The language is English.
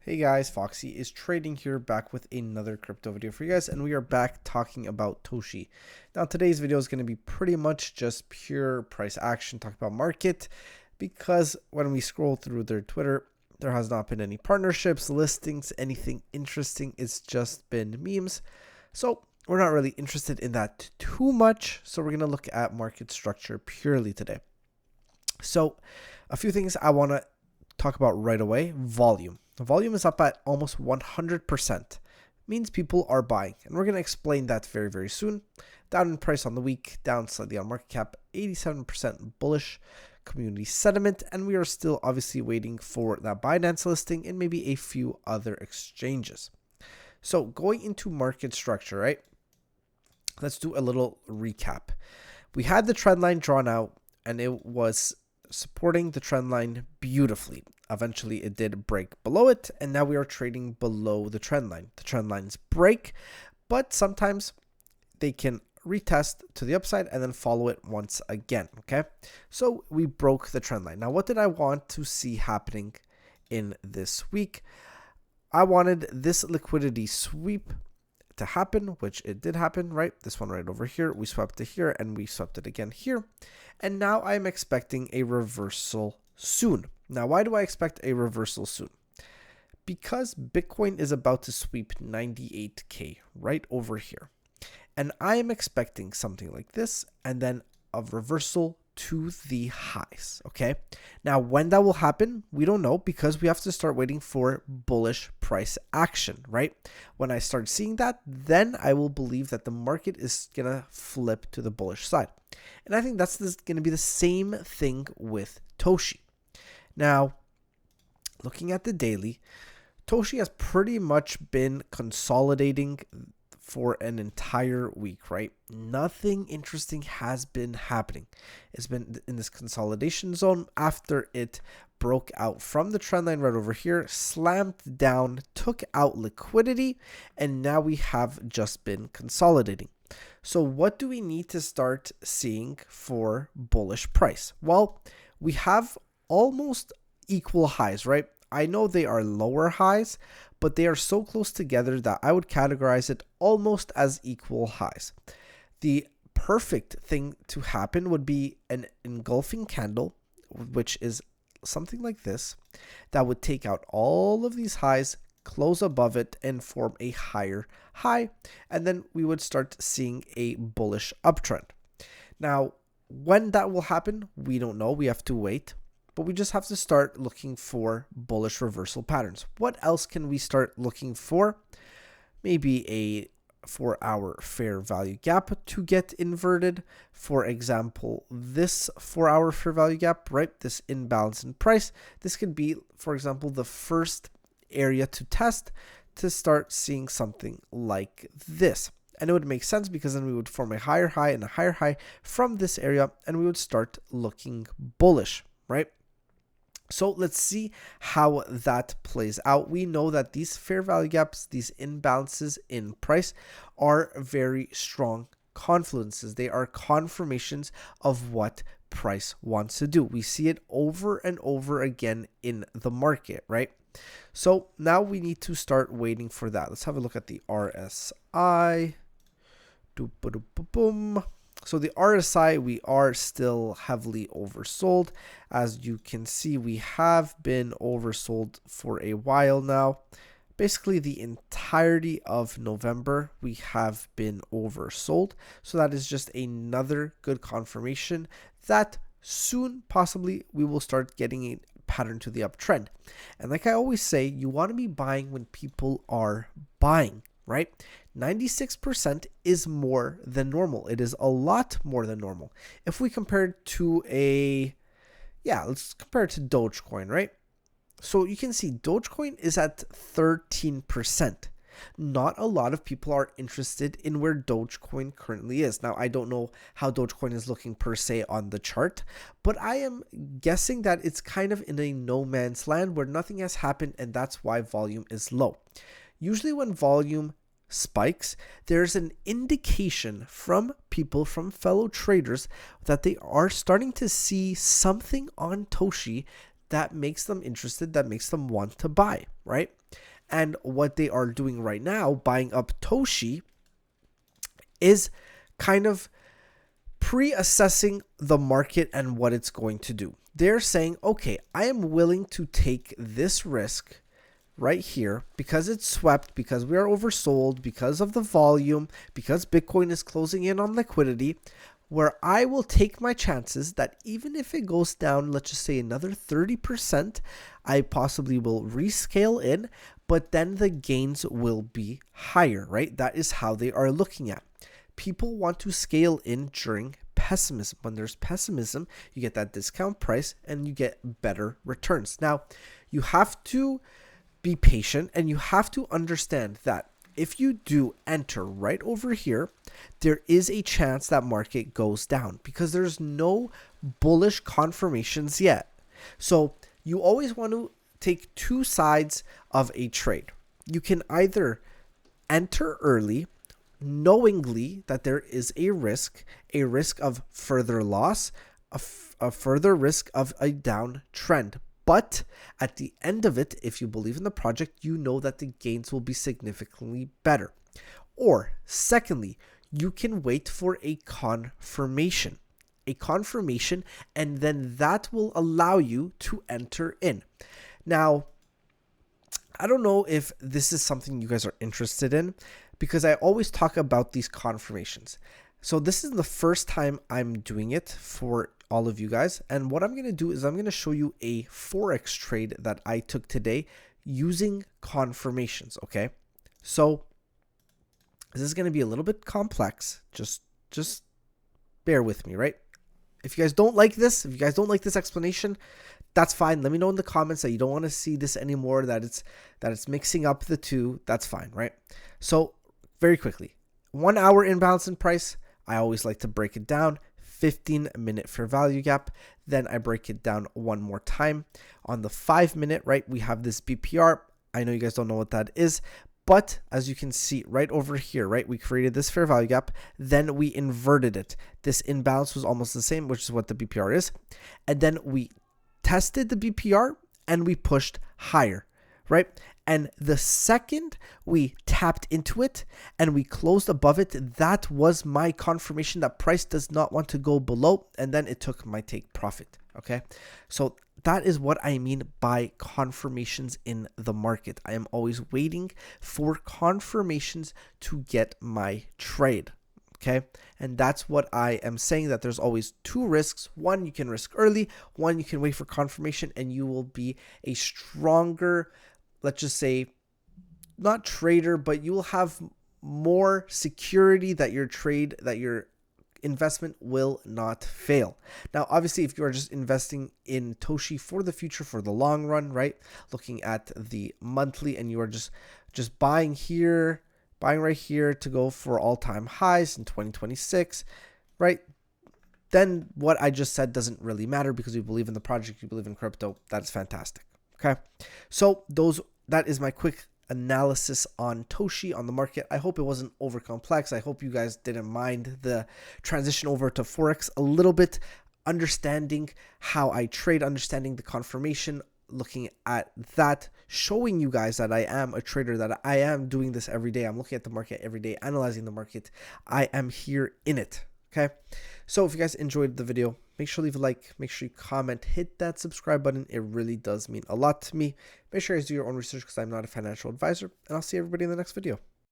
Hey guys, Foxy is trading here, back with another crypto video for you guys, and we are back talking about Toshi. Now today's video is going to be pretty much just pure price action, talk about market, because when we scroll through their Twitter, there has not been any partnerships, listings, anything interesting. It's just been memes. So we're not really interested in that too much. So we're going to look at market structure purely today. So a few things I want to talk about right away. Volume. The volume is up at almost 100%. Means people are buying, and we're going to explain that very, very soon. Down in price on the week, down slightly on market cap, 87% bullish community sentiment, and we are still obviously waiting for that Binance listing and maybe a few other exchanges. So going into market structure, right? Let's do a little recap. We had the trend line drawn out, and it was supporting the trend line beautifully. Eventually it did break below it, and now we are trading below the trend line. The trend lines break, but sometimes they can retest to the upside and then follow it once again. Okay, so we broke the trend line. Now what did I want to see happening in this week? I wanted this liquidity sweep to happen, which it did happen, right? This one right over here, we swept it here and we swept it again here, and now I'm expecting a reversal soon. Now why do I expect a reversal soon? Because Bitcoin is about to sweep 98k right over here, and I am expecting something like this and then a reversal to the highs. Okay, now when that will happen, we don't know, because we have to start waiting for bullish price action, right? When I start seeing that, then I will believe that the market is gonna flip to the bullish side, and I think that's gonna be the same thing with Toshi. Now looking at the daily, Toshi has pretty much been consolidating for an entire week, right? Nothing interesting has been happening. It's been in this consolidation zone after it broke out from the trend line right over here, slammed down, took out liquidity, and now we have just been consolidating. So what do we need to start seeing for bullish price? Well, we have almost equal highs, right? I know they are lower highs, but they are so close together that I would categorize it almost as equal highs. The perfect thing to happen would be an engulfing candle, which is something like this, that would take out all of these highs, close above it, and form a higher high, and then we would start seeing a bullish uptrend. Now, when that will happen, we don't know. We have to wait. But we just have to start looking for bullish reversal patterns. What else can we start looking for? Maybe a 4-hour fair value gap to get inverted. For example, this 4-hour fair value gap, right? This imbalance in price. This could be, for example, the first area to test to start seeing something like this. And it would make sense, because then we would form a higher high and a higher high from this area, and we would start looking bullish, right? So let's see how that plays out. We know that these fair value gaps, these imbalances in price, are very strong confluences. They are confirmations of what price wants to do. We see it over and over again in the market, right? So now we need to start waiting for that. Let's have a look at the RSI. Boom. So the RSI, we are still heavily oversold. As you can see, we have been oversold for a while now. Basically, the entirety of November, we have been oversold. So that is just another good confirmation that soon, possibly, we will start getting a pattern to the uptrend. And like I always say, you want to be buying when people are buying, right? 96% is more than normal. It is a lot more than normal. If we compare it to let's compare it to Dogecoin, right? So you can see Dogecoin is at 13%. Not a lot of people are interested in where Dogecoin currently is. Now, I don't know how Dogecoin is looking per se on the chart, but I am guessing that it's kind of in a no man's land where nothing has happened, and that's why volume is low. Usually when volume spikes, there's an indication from people, from fellow traders, that they are starting to see something on Toshi that makes them interested, that makes them want to buy, right? And what they are doing right now, buying up Toshi, is kind of pre-assessing the market and what it's going to do. They're saying, okay, I am willing to take this risk right here because it's swept, because we are oversold, because of the volume, because Bitcoin is closing in on liquidity, where I will take my chances that even if it goes down, let's just say another 30%, I possibly will rescale in, but then the gains will be higher, right? That is how they are looking at. People want to scale in during pessimism. When there's pessimism, you get that discount price and you get better returns. Now, you have to be patient and you have to understand that if you do enter right over here, there is a chance that market goes down because there's no bullish confirmations yet. So you always want to take two sides of a trade. You can either enter early, knowingly that there is a risk of further loss, a further risk of a downtrend. But at the end of it, if you believe in the project, you know that the gains will be significantly better. Or secondly, you can wait for a confirmation, and then that will allow you to enter in. Now, I don't know if this is something you guys are interested in, because I always talk about these confirmations. So this is the first time I'm doing it for all of you guys. And what I'm going to do is I'm going to show you a Forex trade that I took today using confirmations. Okay. So this is going to be a little bit complex. Just bear with me, right? If you guys don't like this, explanation, that's fine. Let me know in the comments that you don't want to see this anymore, that it's mixing up the two. That's fine, right? So very quickly, 1 hour imbalance in price. I always like to break it down. 15-minute fair value gap. Then I break it down one more time. On the 5-minute, right, we have this BPR. I know you guys don't know what that is, but as you can see right over here, right, we created this fair value gap. Then we inverted it. This imbalance was almost the same, which is what the BPR is. And then we tested the BPR and we pushed higher, right? And the second we tapped into it and we closed above it, that was my confirmation that price does not want to go below. And then it took my take profit. Okay. So that is what I mean by confirmations in the market. I am always waiting for confirmations to get my trade. Okay. And that's what I am saying, that there's always two risks. One, you can risk early. One, you can wait for confirmation and you will be a stronger, let's just say, not trader, but you will have more security that your investment will not fail. Now, obviously, if you are just investing in Toshi for the future, for the long run, right? Looking at the monthly and you are just buying right here to go for all-time highs in 2026, right? Then what I just said doesn't really matter because you believe in the project, you believe in crypto. That's fantastic. Okay. So that is my quick analysis on Toshi, on the market. I hope it wasn't over complex. I hope you guys didn't mind the transition over to Forex a little bit, understanding how I trade, understanding the confirmation, looking at that, showing you guys that I am a trader, that I am doing this every day. I'm looking at the market every day, analyzing the market. I am here in it. Okay. So if you guys enjoyed the video, make sure to leave a like, make sure you comment, hit that subscribe button. It really does mean a lot to me. Make sure you guys do your own research because I'm not a financial advisor, and I'll see everybody in the next video.